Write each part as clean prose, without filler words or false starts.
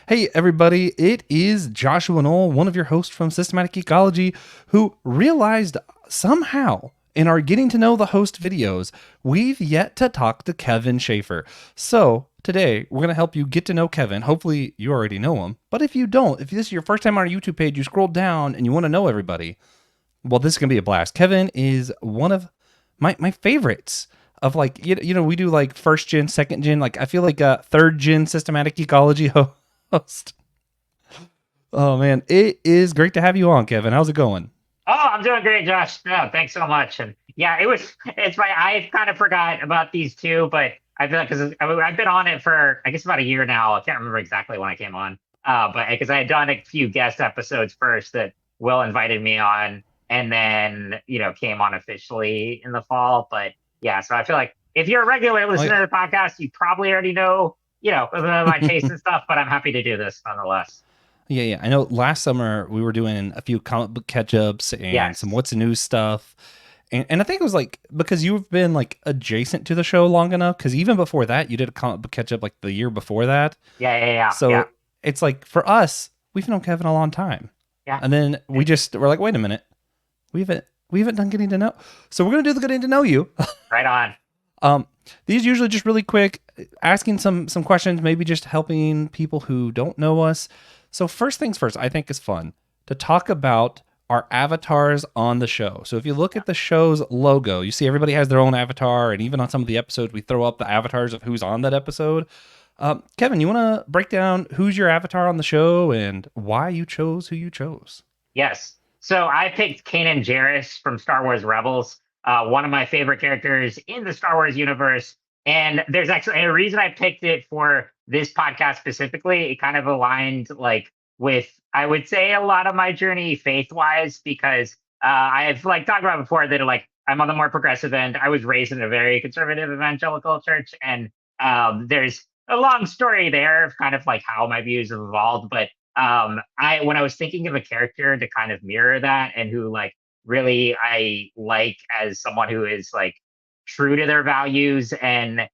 Hey, everybody, it is Joshua Knoll, one of your hosts from Systematic Ecology, who realized somehow in our getting to know the host videos, we've yet to talk to Kevin Schaefer. So, today, we're going to help you get to know Kevin. Hopefully, you already know him. But if you don't, if this is your first time on our YouTube page, you scroll down and you want to know everybody, well, this is going to be a blast. Kevin is one of my favorites of like, we do like first gen, second gen, like I feel like a third gen systematic ecology host. Oh man, it is great to have you on, Kevin. How's it going? Oh, I'm doing great, Josh. No, thanks so much. And yeah, it's my, I kind of forgot about these two, but I feel like because I've been on it for, I guess, about a year now. I can't remember exactly when I came on. But because I had done a few guest episodes first that Will invited me on, and then, came on officially in the fall. But yeah, so I feel like if you're a regular Oh yeah. listener to the podcast, you probably already know, my taste and stuff, but I'm happy to do this nonetheless. Yeah, yeah. I know last summer we were doing a few comic book catch ups and some Yes. what's the news stuff. And I think it was like because you've been like adjacent to the show long enough, because even before that, you did a comic book catch up like the year before that. Yeah, yeah, yeah, yeah, So it's like for us, we've known Kevin a long time. yeah. And then we're like, wait a minute, we haven't done getting to know. So we're gonna do the getting to know you. Right on. Um, these usually just really quick, asking some questions, maybe just helping people who don't know us. So first things first, I think is fun to talk about our avatars on the show. So if you look at the show's logo, you see everybody has their own avatar, and even on some of the episodes, we throw up the avatars of who's on that episode. Kevin, you want to break down who's your avatar on the show and why you chose who you chose? Yes. So I picked Kanan Jarrus from Star Wars Rebels, one of my favorite characters in the Star Wars universe. And there's actually a reason I picked it for this podcast specifically. It kind of aligned like with, I would say, a lot of my journey faith-wise, because I've like talked about before that like I'm on the more progressive end. I was raised in a very conservative evangelical church, and there's a long story there of kind of like how my views have evolved. But I when I was thinking of a character to kind of mirror that and who like really I like as someone who is like true to their values uh,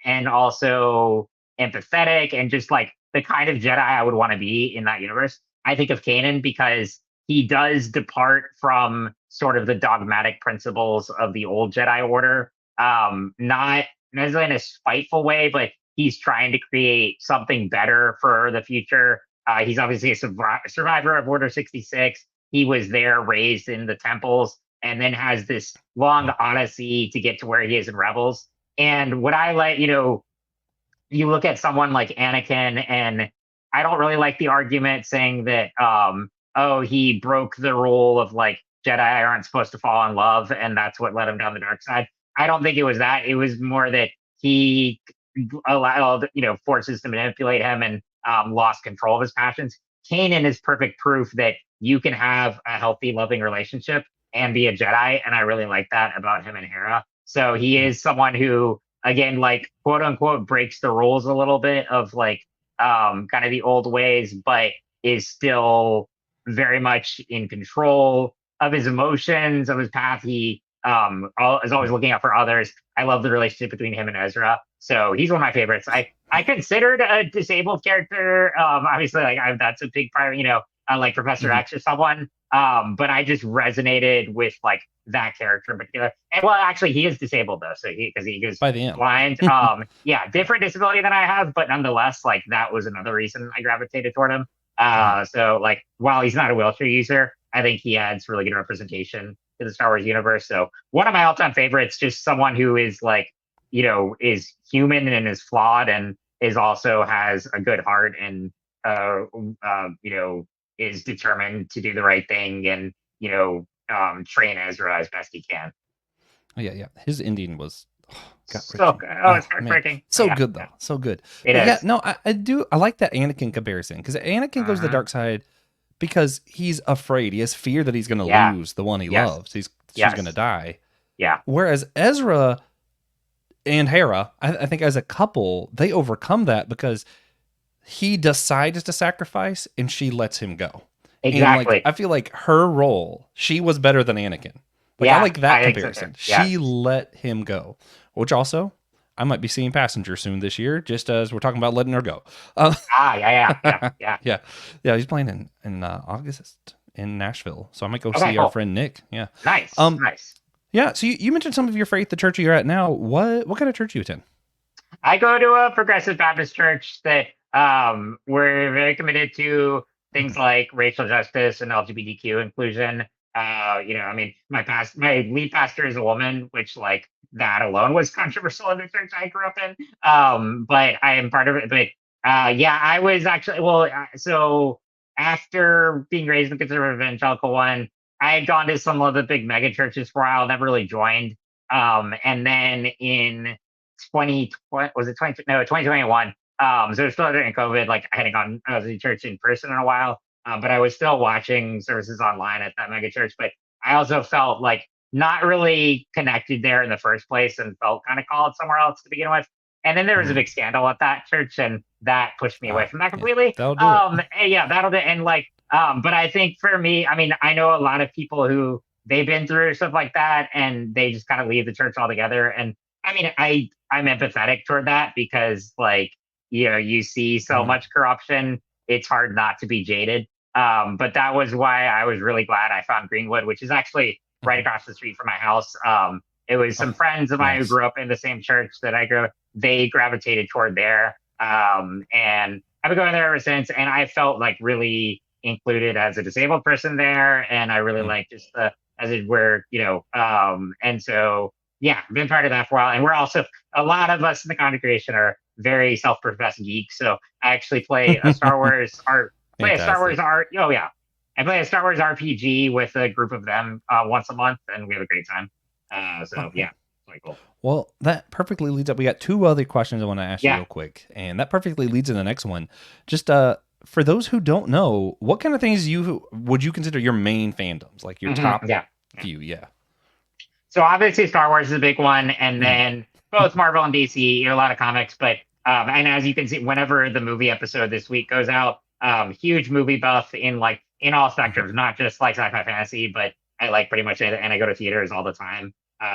and also empathetic and just like the kind of Jedi I would want to be in that universe, I think of Kanan because he does depart from sort of the dogmatic principles of the old Jedi Order. Not necessarily in a spiteful way, but he's trying to create something better for the future. He's obviously a survivor of Order 66. He was there, raised in the temples, and then has this long odyssey to get to where he is in Rebels. And what I like, you look at someone like Anakin, and I don't really like the argument saying that, oh, he broke the rule of like Jedi aren't supposed to fall in love, and that's what led him down the dark side. I don't think it was that. It was more that he allowed, forces to manipulate him and lost control of his passions. Kanan is perfect proof that you can have a healthy, loving relationship and be a Jedi, and I really like that about him and Hera. So he is someone who, again, like quote unquote, breaks the rules a little bit of like kind of the old ways, but is still very much in control of his emotions, of his path. He is always looking out for others. I love the relationship between him and Ezra. So he's one of my favorites. I considered a disabled character. Obviously, like that's a big part. Like Professor Mhm. X or someone. But I just resonated with like that character in particular. And well, actually, he is disabled though, so he goes By the end. blind. Yeah, different disability than I have, but nonetheless, like that was another reason I gravitated toward him. Mhm. So like while he's not a wheelchair user, I think he adds really good representation to the Star Wars universe. So one of my all-time favorites, just someone who is like, is human and is flawed and is also has a good heart and uh, is determined to do the right thing and train Ezra as best he can. Oh, yeah, yeah. His ending was gut So wrenching. oh, it's Oh man, heartbreaking. But so yeah, good yeah, though, so good. it But yeah, is. no, I do. I like that Anakin comparison because Anakin goes to the Uh-huh. dark side because he's afraid. He has fear that he's going to Yeah. lose the one he Yes. loves. She's going to Yes. die. Yeah. Whereas Ezra and Hera, I think as a couple, they overcome that because he decides to sacrifice and she lets him go. And like Exactly. I feel like her role, she was better than Anakin. Like I Yeah. like that I think so too. comparison. Yeah. She let him go, which also I might be seeing Passenger soon this year, just as we're talking about letting her go. Yeah. Yeah, yeah. He's playing in August in Nashville, so I might go Okay, see our cool. friend Nick. Yeah. Nice, Um. nice. Yeah. So you mentioned some of your faith, the church you're at now. What kind of church you attend? I go to a progressive Baptist church that we're very committed to things like racial justice and LGBTQ inclusion. I mean, my lead pastor is a woman, which like that alone was controversial in the church I grew up in. But I am part of it. But yeah, I was actually so after being raised in the conservative evangelical one, I had gone to some of the big mega churches for a while, never really joined. And then in 2020 was it 20 no 2021, so it was still during COVID. Like I hadn't gone, I was in church in person in a while, but I was still watching services online at that mega church. But I also felt like not really connected there in the first place and felt kind of called somewhere else to begin with. And then there was a Mhm. big scandal at that church, and that pushed me away from that Yeah, completely. that'll do it. Yeah, that'll do. And like, but I think for me, I mean, I know a lot of people who they've been through stuff like that, and they just kind of leave the church altogether. And I mean, I'm empathetic toward that because, like, you see so Mhm. much corruption, it's hard not to be jaded. But that was why I was really glad I found Greenwood, which is actually right Mhm. across the street from my house. It was some Oh, friends of mine who nice. grew up in the same church that I grew. They gravitated toward there, and I've been going there ever since. And I felt like really included as a disabled person there, and I really Mm. like just the as it were, and so yeah, been part of that for a while. And we're also a lot of us in the congregation are very self-professed geeks. So I actually play a Star Wars Fantastic. art. Oh yeah, I play a Star Wars RPG with a group of them once a month, and we have a great time. Oh, So yeah. yeah, it's really cool. Well, that perfectly leads up. We got two other questions I want to ask you Yeah. real quick, and that perfectly leads to the next one. Just for those who don't know, what kind of things would you consider your main fandoms, like your top Yeah. Yeah. few? Yeah. So obviously Star Wars is a big one, and Mhm. then both Marvel and DC, a lot of comics. But and as you can see, whenever the movie episode this week goes out, huge movie buff in all Mhm. spectrums, not just like sci-fi fantasy, but I like pretty much anything, and I go to theaters all the time.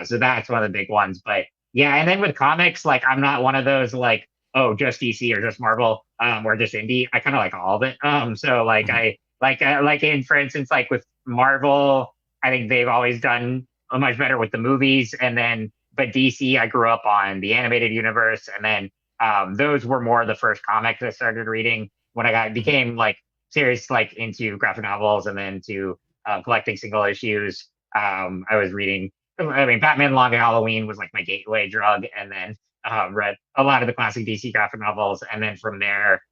So that's one of the big ones. But yeah, and then with comics, like I'm not one of those like, oh, just DC or just Marvel, or just indie. I kind of like all of it. So like Mhm. like in for instance, like with Marvel, I think they've always done much better with the movies. And then, but DC, I grew up on the animated universe, and then those were more the first comics I started reading when Mhm. became like serious, like into graphic novels, and then to collecting single issues. I was reading. I mean, Batman: Long Halloween was like my gateway drug, and then read a lot of the classic DC graphic novels, and then from there,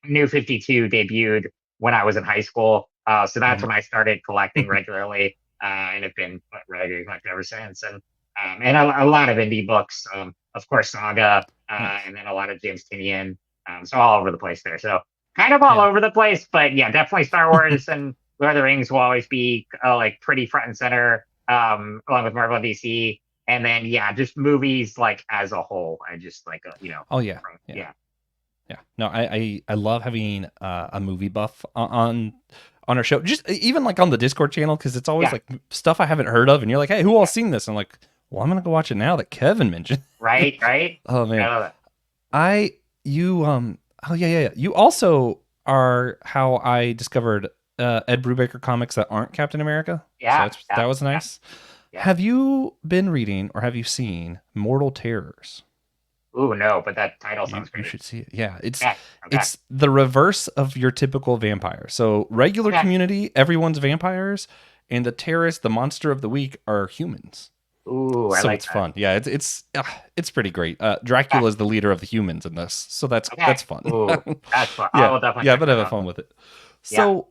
New 52 debuted when I was in high school. So that's Mhm. when I started collecting regularly, and have been regularly collecting ever since. And a lot of indie books, of course, Saga, Nice. and then a lot of James Tinian. So all over the place there. So kind of all Yeah. over the place, but yeah, definitely Star Wars and Lord of the Rings will always be like pretty front and center, along with Marvel and DC. And then yeah, just movies like as a whole. I just like Oh yeah. Yeah. yeah. Yeah. No, I love having a movie buff on our show. Just even like on the Discord channel because it's always Yeah, like stuff I haven't heard of, and you're like, hey, who all yeah. seen this? And I'm like, well, I'm gonna go watch it now that Kevin mentioned. Right, right. Oh I man, love it. I you oh yeah. You also are how I discovered Ed Brubaker comics that aren't Captain America. So Yeah, that yeah, was yeah, nice. yeah. Have you been reading or have you seen Mortal Terrors? Ooh, no, but that title You sounds you great. should see it. Yeah, Okay, okay, it's the reverse of your typical vampire. So regular okay. community, everyone's vampires, and the terrorists, the monster of the week, are humans. Ooh, I So like it's that. fun. Yeah, it's pretty great. Okay, Dracula is the leader of the humans in this, so okay. that's fun. Ooh, that's fun. I Yeah, will definitely yeah, check but that have out. fun with it. Yeah. So,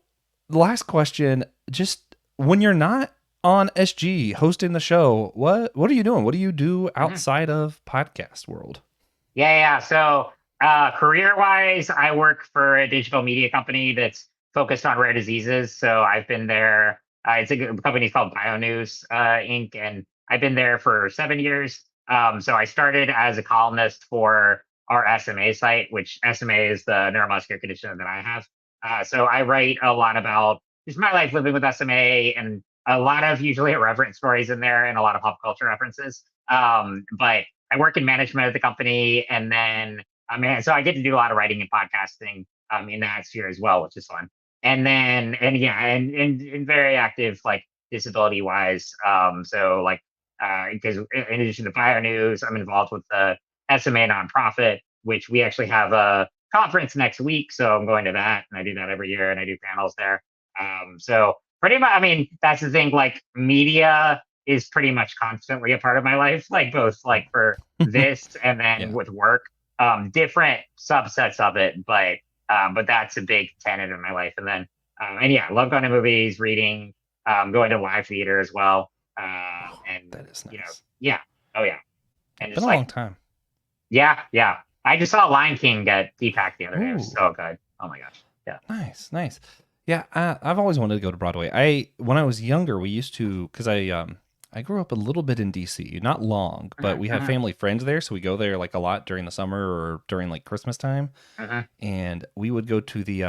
last question: just when you're not on SG hosting the show, what are you doing? What do you do Mhm. outside of podcast world? Yeah. So, career wise, I work for a digital media company that's focused on rare diseases. So I've been there. It's a company called BioNews Inc. And I've been there for 7 years. So I started as a columnist for our SMA site, which SMA is the neuromuscular condition that I have. So I write a lot about just my life living with SMA, and a lot of usually irreverent stories in there and a lot of pop culture references. But I work in management at the company, and then so I get to do a lot of writing and podcasting in that sphere as well, which is fun. And then and yeah, and very active like disability wise. So like because in addition to Fire News, I'm involved with the SMA nonprofit, which we actually have a conference next week. So I'm going to that, and I do that every year, and I do panels there. So pretty much, I mean, that's the thing. Like media is pretty much constantly a part of my life, like both like for this and then Yeah. with work. Different subsets of it, but that's a big tenet of my life. And then and yeah, I love going to movies, reading, going to live theater as well. Oh, And that is you know, nice. yeah, oh yeah, and Been just a like long time. yeah, yeah. I just saw Lion King at DPAC the other day. It was Ooh, so good. Oh my gosh. Yeah. nice, nice. Yeah, I've always wanted to go to Broadway. When I was younger, we used to because I grew up a little bit in DC, not long, but Mhm, we have mhm, family friends there, so we go there like a lot during the summer or during like Christmas time, mhm. and we would go to the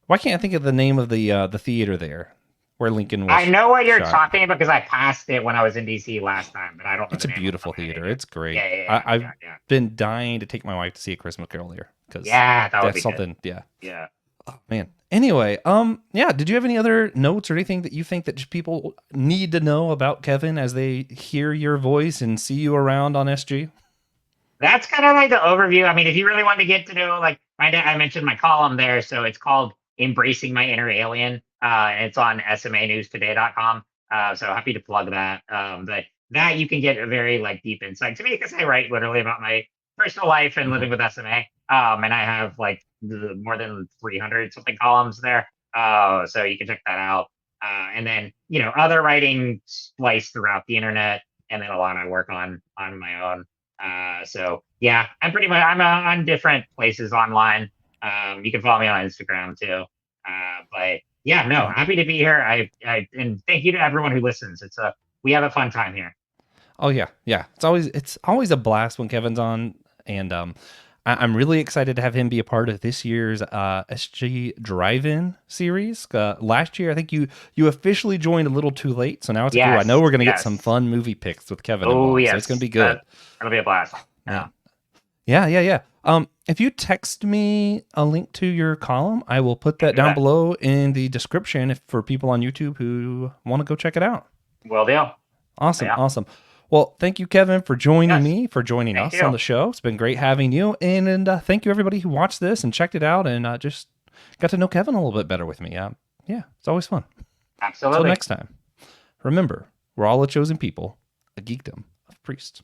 why can't I think of the name of the theater there where Lincoln I was know what you're shot? talking about because I passed it when I was in DC last time, but I don't know It's the a name off the top beautiful of my head theater. either. It's great. Yeah, yeah, yeah, I've yeah, yeah. been dying to take my wife to see A Christmas Carol there because Yeah, that would that's be good. something. Yeah. Yeah. Oh man. Anyway, yeah. Did you have any other notes or anything that you think that just people need to know about Kevin as they hear your voice and see you around on SG? That's kind of like the overview. I mean, if you really want to get to know, like, I mentioned my column there, so it's called "Embracing My Inner Alien," and it's on SMANewsToday.com. So happy to plug that. But that you can get a very like deep insight to me because I write literally about my personal life and Mhm. living with SMA. And I have like more than 300 something columns there. So you can check that out. And then other writing spliced throughout the internet, and then a lot I work on my own. So yeah, I'm on different places online. You can follow me on Instagram too. But yeah, no, Mhm. happy to be here. And thank you to everyone who listens. We have a fun time here. Oh yeah, yeah. It's always a blast when Kevin's on, and I'm really excited to have him be a part of this year's SG Drive-In series. Last year, I think you officially joined a little too late, so now it's cool. I know Yes, we're gonna get some yes. fun movie picks with Kevin Oh involved, so it's gonna yes, be good. that'll be a blast. Yeah. Man, yeah, yeah, yeah. If you text me a link to your column, I will put Can that do down that. below in the description if for people on YouTube who want to go check it out. Will do. Awesome, Yeah. awesome. Well, thank you, Kevin, for joining Yes. me, for joining Thank us on you. the show. It's been great having you, and thank you everybody who watched this and checked it out and just got to know Kevin a little bit better with me. Yeah, it's always fun. Until Absolutely. next time, remember, we're all a chosen people, a geekdom of priests.